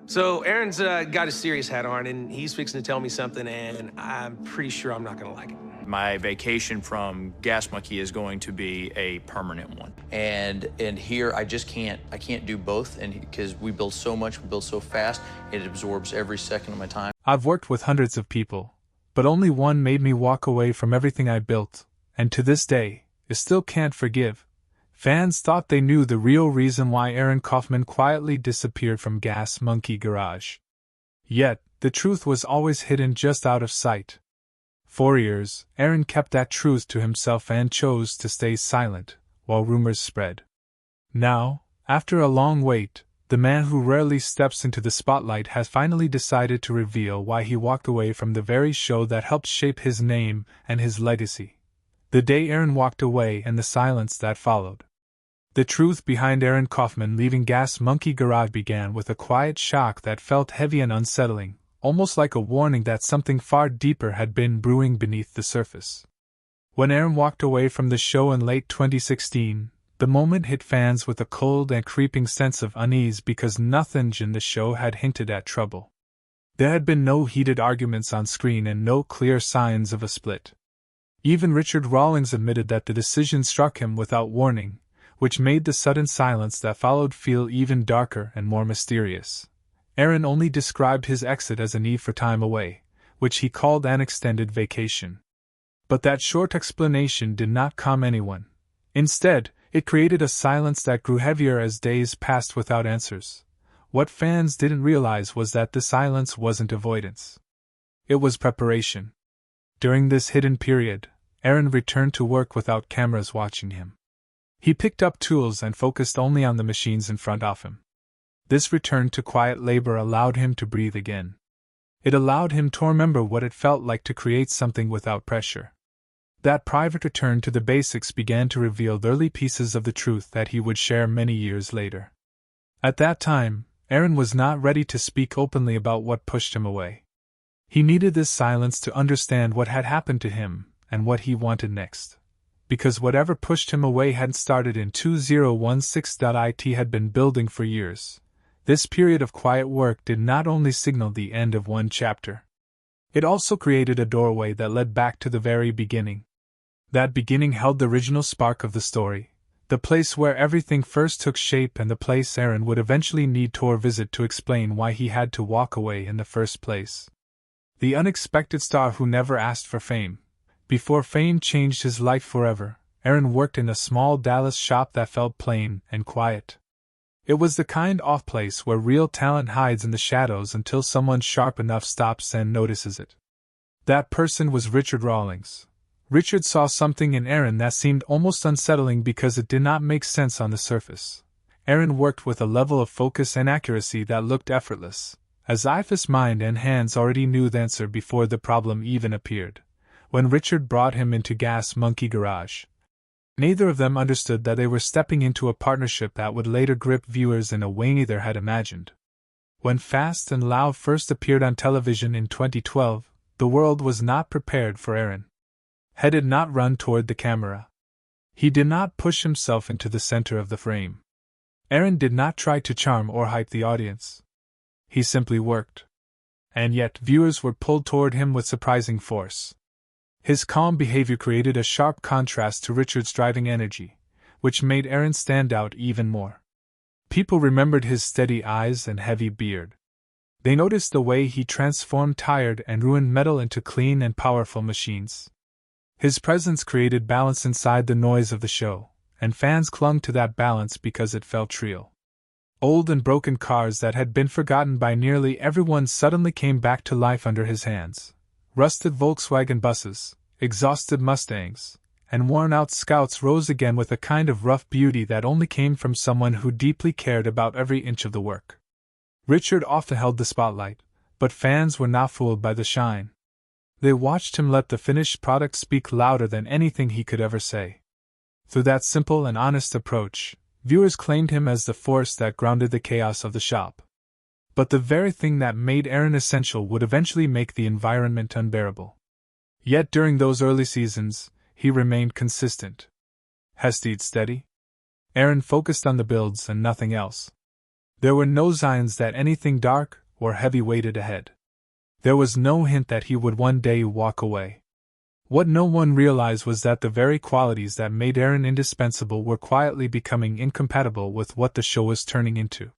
So Aaron's got his serious hat on, and he's fixing to tell me something, and I'm pretty sure I'm not gonna like it. My vacation from Gas Monkey is going to be a permanent one. And here I can't do both, and because we build so much, we build so fast, it absorbs every second of my time. I've worked with hundreds of people, but only one made me walk away from everything I built, and to this day, I still can't forgive. Fans thought they knew the real reason why Aaron Kaufman quietly disappeared from Gas Monkey Garage. Yet, the truth was always hidden just out of sight. For years, Aaron kept that truth to himself and chose to stay silent, while rumors spread. Now, after a long wait, the man who rarely steps into the spotlight has finally decided to reveal why he walked away from the very show that helped shape his name and his legacy. The day Aaron walked away and the silence that followed. The truth behind Aaron Kaufman leaving Gas Monkey Garage began with a quiet shock that felt heavy and unsettling, almost like a warning that something far deeper had been brewing beneath the surface. When Aaron walked away from the show in late 2016, the moment hit fans with a cold and creeping sense of unease because nothing in the show had hinted at trouble. There had been no heated arguments on screen and no clear signs of a split. Even Richard Rawlings admitted that the decision struck him without warning, which made the sudden silence that followed feel even darker and more mysterious. Aaron only described his exit as a need for time away, which he called an extended vacation. But that short explanation did not calm anyone. Instead, it created a silence that grew heavier as days passed without answers. What fans didn't realize was that the silence wasn't avoidance. It was preparation. During this hidden period, Aaron returned to work without cameras watching him. He picked up tools and focused only on the machines in front of him. This return to quiet labor allowed him to breathe again. It allowed him to remember what it felt like to create something without pressure. That private return to the basics began to reveal early pieces of the truth that he would share many years later. At that time, Aaron was not ready to speak openly about what pushed him away. He needed this silence to understand what had happened to him and what he wanted next. Because whatever pushed him away hadn't started in 2016. It had been building for years. This period of quiet work did not only signal the end of one chapter. It also created a doorway that led back to the very beginning. That beginning held the original spark of the story, the place where everything first took shape and the place Aaron would eventually need to visit to explain why he had to walk away in the first place. The unexpected star who never asked for fame. Before fame changed his life forever, Aaron worked in a small Dallas shop that felt plain and quiet. It was the kind of place where real talent hides in the shadows until someone sharp enough stops and notices it. That person was Richard Rawlings. Richard saw something in Aaron that seemed almost unsettling because it did not make sense on the surface. Aaron worked with a level of focus and accuracy that looked effortless, as if his mind and hands already knew the answer before the problem even appeared. When Richard brought him into Gas Monkey Garage, neither of them understood that they were stepping into a partnership that would later grip viewers in a way neither had imagined. When Fast and Loud first appeared on television in 2012, the world was not prepared for Aaron. He did not run toward the camera. He did not push himself into the center of the frame. Aaron did not try to charm or hype the audience. He simply worked. And yet viewers were pulled toward him with surprising force. His calm behavior created a sharp contrast to Richard's driving energy, which made Aaron stand out even more. People remembered his steady eyes and heavy beard. They noticed the way he transformed tired and ruined metal into clean and powerful machines. His presence created balance inside the noise of the show, and fans clung to that balance because it felt real. Old and broken cars that had been forgotten by nearly everyone suddenly came back to life under his hands. Rusted Volkswagen buses, exhausted Mustangs, and worn-out Scouts rose again with a kind of rough beauty that only came from someone who deeply cared about every inch of the work. Richard often held the spotlight, but fans were not fooled by the shine. They watched him let the finished product speak louder than anything he could ever say. Through that simple and honest approach, viewers claimed him as the force that grounded the chaos of the shop. But the very thing that made Aaron essential would eventually make the environment unbearable. Yet during those early seasons, he remained consistent. He stayed steady. Aaron focused on the builds and nothing else. There were no signs that anything dark or heavy waited ahead. There was no hint that he would one day walk away. What no one realized was that the very qualities that made Aaron indispensable were quietly becoming incompatible with what the show was turning into.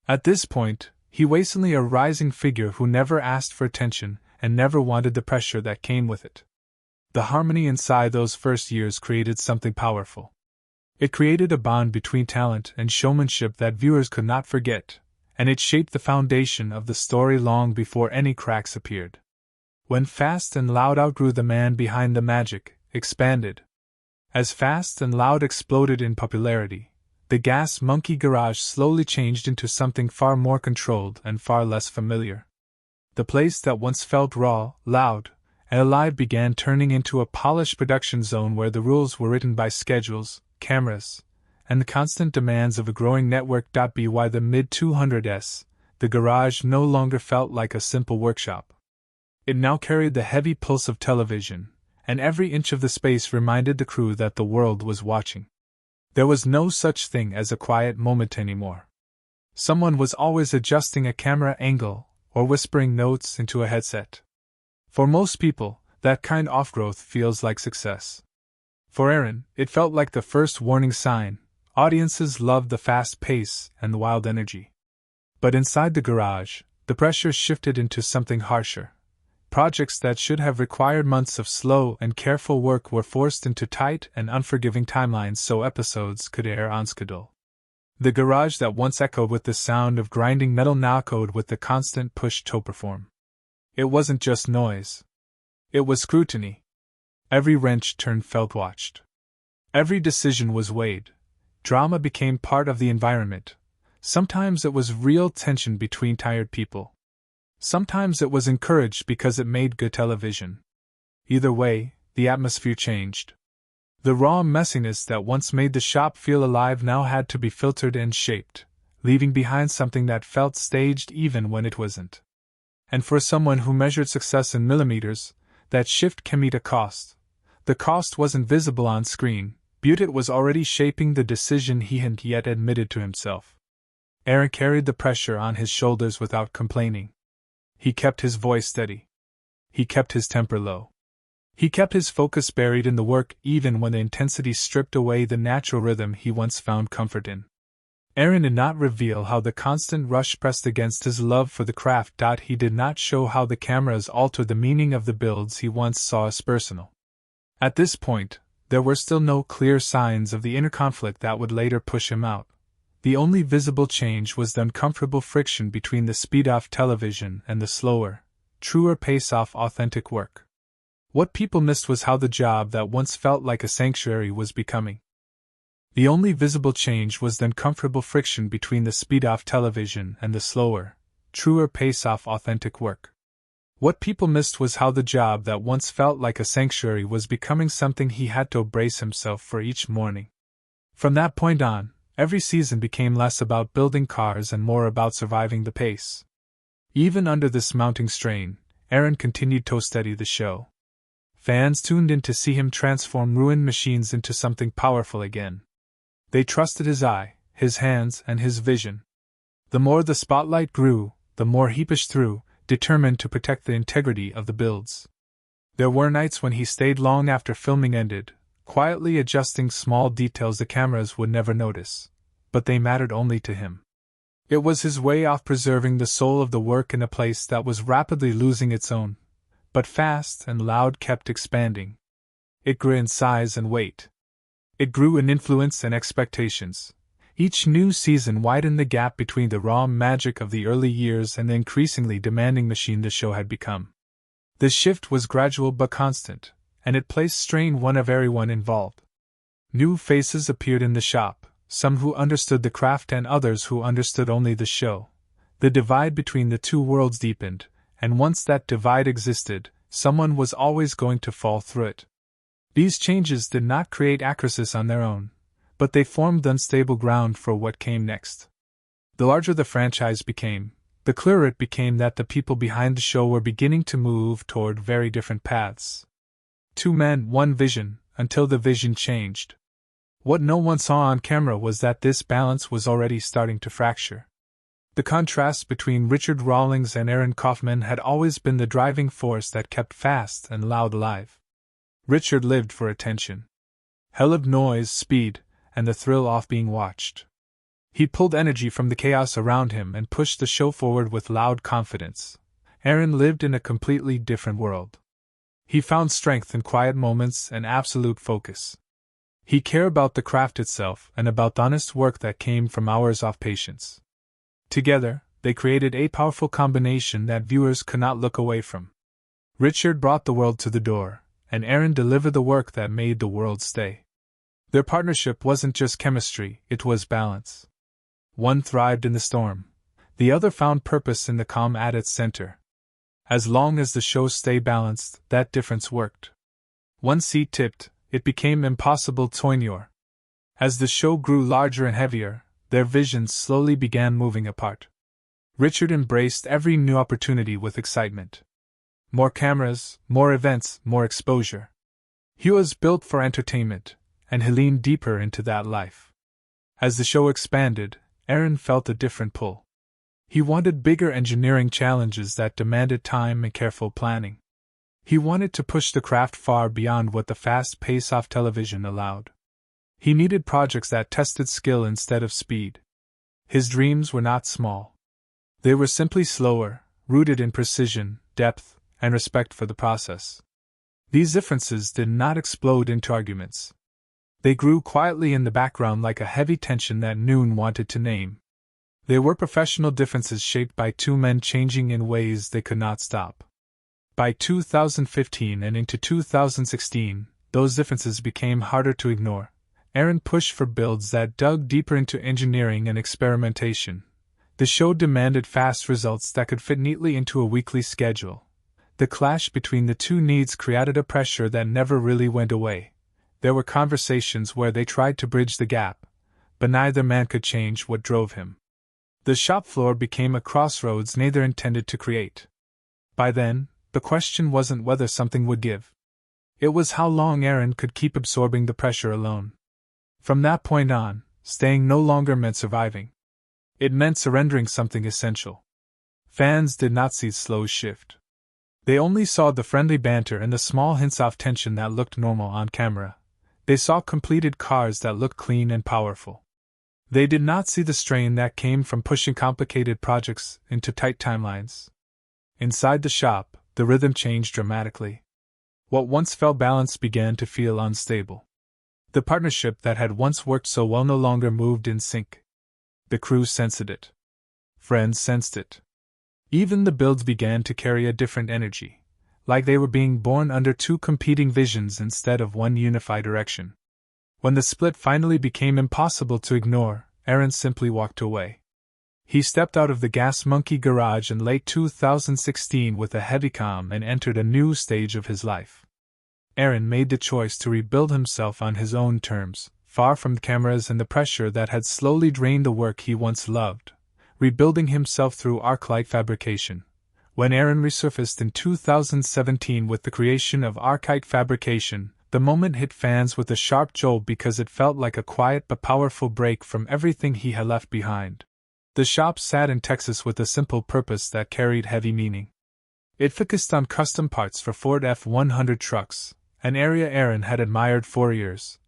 At this point, he was suddenly a rising figure who never asked for attention and never wanted the pressure that came with it. The harmony inside those first years created something powerful. It created a bond between talent and showmanship that viewers could not forget, and it shaped the foundation of the story long before any cracks appeared. When Fast and Loud outgrew the man behind the magic, expanded. As Fast and Loud exploded in popularity, the Gas Monkey Garage slowly changed into something far more controlled and far less familiar. The place that once felt raw, loud, and alive began turning into a polished production zone where the rules were written by schedules, cameras, and the constant demands of a growing network. By the mid-200s, the garage no longer felt like a simple workshop. It now carried the heavy pulse of television, and every inch of the space reminded the crew that the world was watching. There was no such thing as a quiet moment anymore. Someone was always adjusting a camera angle or whispering notes into a headset. For most people, that kind of growth feels like success. For Aaron, it felt like the first warning sign. Audiences loved the fast pace and the wild energy. But inside the garage, the pressure shifted into something harsher. Projects that should have required months of slow and careful work were forced into tight and unforgiving timelines so episodes could air on schedule. The garage that once echoed with the sound of grinding metal now echoed with the constant push to perform. It wasn't just noise. It was scrutiny. Every wrench turned felt watched. Every decision was weighed. Drama became part of the environment. Sometimes it was real tension between tired people. Sometimes it was encouraged because it made good television. Either way, the atmosphere changed. The raw messiness that once made the shop feel alive now had to be filtered and shaped, leaving behind something that felt staged even when it wasn't. And for someone who measured success in millimeters, that shift came at a cost. The cost wasn't visible on screen, but it was already shaping the decision he hadn't yet admitted to himself. Aaron carried the pressure on his shoulders without complaining. He kept his voice steady. He kept his temper low. He kept his focus buried in the work even when the intensity stripped away the natural rhythm he once found comfort in. Aaron did not reveal how the constant rush pressed against his love for the craft. He did not show how the cameras altered the meaning of the builds he once saw as personal. At this point, there were still no clear signs of the inner conflict that would later push him out. The only visible change was the uncomfortable friction between the speed-off television and the slower, truer pace-off authentic work. What people missed was how the job that once felt like a sanctuary was becoming. The only visible change was the uncomfortable friction between the speed-off television and the slower, truer pace-off authentic work. What people missed was how the job that once felt like a sanctuary was becoming something he had to brace himself for each morning. From that point on, every season became less about building cars and more about surviving the pace. Even under this mounting strain, Aaron continued to steady the show. Fans tuned in to see him transform ruined machines into something powerful again. They trusted his eye, his hands, and his vision. The more the spotlight grew, the more he pushed through, determined to protect the integrity of the builds. There were nights when he stayed long after filming ended, quietly adjusting small details the cameras would never notice, but they mattered only to him. It was his way of preserving the soul of the work in a place that was rapidly losing its own, but Fast and Loud kept expanding. It grew in size and weight. It grew in influence and expectations. Each new season widened the gap between the raw magic of the early years and the increasingly demanding machine the show had become. The shift was gradual but constant, and it placed strain on everyone involved. New faces appeared in the shop, some who understood the craft and others who understood only the show. The divide between the two worlds deepened, and once that divide existed, someone was always going to fall through it. These changes did not create a crisis on their own, but they formed the unstable ground for what came next. The larger the franchise became, the clearer it became that the people behind the show were beginning to move toward very different paths. Two men, one vision, until the vision changed. What no one saw on camera was that this balance was already starting to fracture. The contrast between Richard Rawlings and Aaron Kaufman had always been the driving force that kept Fast and Loud alive. Richard lived for attention. Hell of noise, speed, and the thrill of being watched. He pulled energy from the chaos around him and pushed the show forward with loud confidence. Aaron lived in a completely different world. He found strength in quiet moments and absolute focus. He cared about the craft itself and about the honest work that came from hours of patience. Together, they created a powerful combination that viewers could not look away from. Richard brought the world to the door, and Aaron delivered the work that made the world stay. Their partnership wasn't just chemistry, it was balance. One thrived in the storm. The other found purpose in the calm at its center. As long as the show stayed balanced, that difference worked. One seat tipped, it became impossible to ignore. As the show grew larger and heavier, their visions slowly began moving apart. Richard embraced every new opportunity with excitement. More cameras, more events, more exposure. He was built for entertainment, and he leaned deeper into that life. As the show expanded, Aaron felt a different pull. He wanted bigger engineering challenges that demanded time and careful planning. He wanted to push the craft far beyond what the fast pace of television allowed. He needed projects that tested skill instead of speed. His dreams were not small. They were simply slower, rooted in precision, depth, and respect for the process. These differences did not explode into arguments. They grew quietly in the background like a heavy tension that Noon wanted to name. They were professional differences shaped by two men changing in ways they could not stop. By 2015 and into 2016, those differences became harder to ignore. Aaron pushed for builds that dug deeper into engineering and experimentation. The show demanded fast results that could fit neatly into a weekly schedule. The clash between the two needs created a pressure that never really went away. There were conversations where they tried to bridge the gap, but neither man could change what drove him. The shop floor became a crossroads neither intended to create. By then, the question wasn't whether something would give. It was how long Aaron could keep absorbing the pressure alone. From that point on, staying no longer meant surviving. It meant surrendering something essential. Fans did not see slow shift. They only saw the friendly banter and the small hints of tension that looked normal on camera. They saw completed cars that looked clean and powerful. They did not see the strain that came from pushing complicated projects into tight timelines. Inside the shop, the rhythm changed dramatically. What once felt balanced began to feel unstable. The partnership that had once worked so well no longer moved in sync. The crew sensed it. Friends sensed it. Even the builds began to carry a different energy, like they were being born under two competing visions instead of one unified direction. When the split finally became impossible to ignore, Aaron simply walked away. He stepped out of the Gas Monkey garage in late 2016 with a heavy calm and entered a new stage of his life. Aaron made the choice to rebuild himself on his own terms, far from the cameras and the pressure that had slowly drained the work he once loved, rebuilding himself through arc-light fabrication. When Aaron resurfaced in 2017 with the creation of Arcite Fabrication, the moment hit fans with a sharp jolt because it felt like a quiet but powerful break from everything he had left behind. The shop sat in Texas with a simple purpose that carried heavy meaning. It focused on custom parts for Ford F-100 trucks, an area Aaron had admired for years,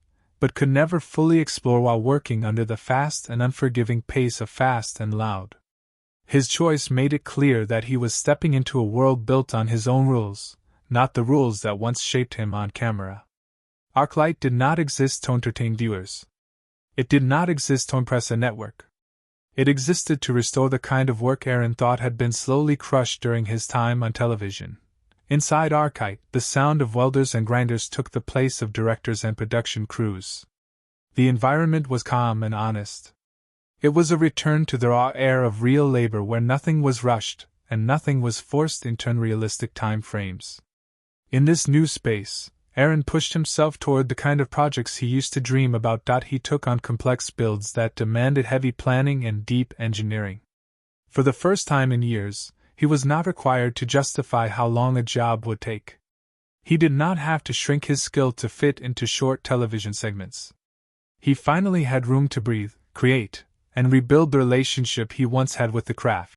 but could never fully explore while working under the fast and unforgiving pace of Fast and Loud. His choice made it clear that he was stepping into a world built on his own rules, not the rules that once shaped him on camera. Arclight did not exist to entertain viewers. It did not exist to impress a network. It existed to restore the kind of work Aaron thought had been slowly crushed during his time on television. Inside Arcite, the sound of welders and grinders took the place of directors and production crews. The environment was calm and honest. It was a return to the raw air of real labor where nothing was rushed and nothing was forced into unrealistic time frames. In this new space, Aaron pushed himself toward the kind of projects he used to dream about. He took on complex builds that demanded heavy planning and deep engineering. For the first time in years, he was not required to justify how long a job would take. He did not have to shrink his skill to fit into short television segments. He finally had room to breathe, create, and rebuild the relationship he once had with the craft.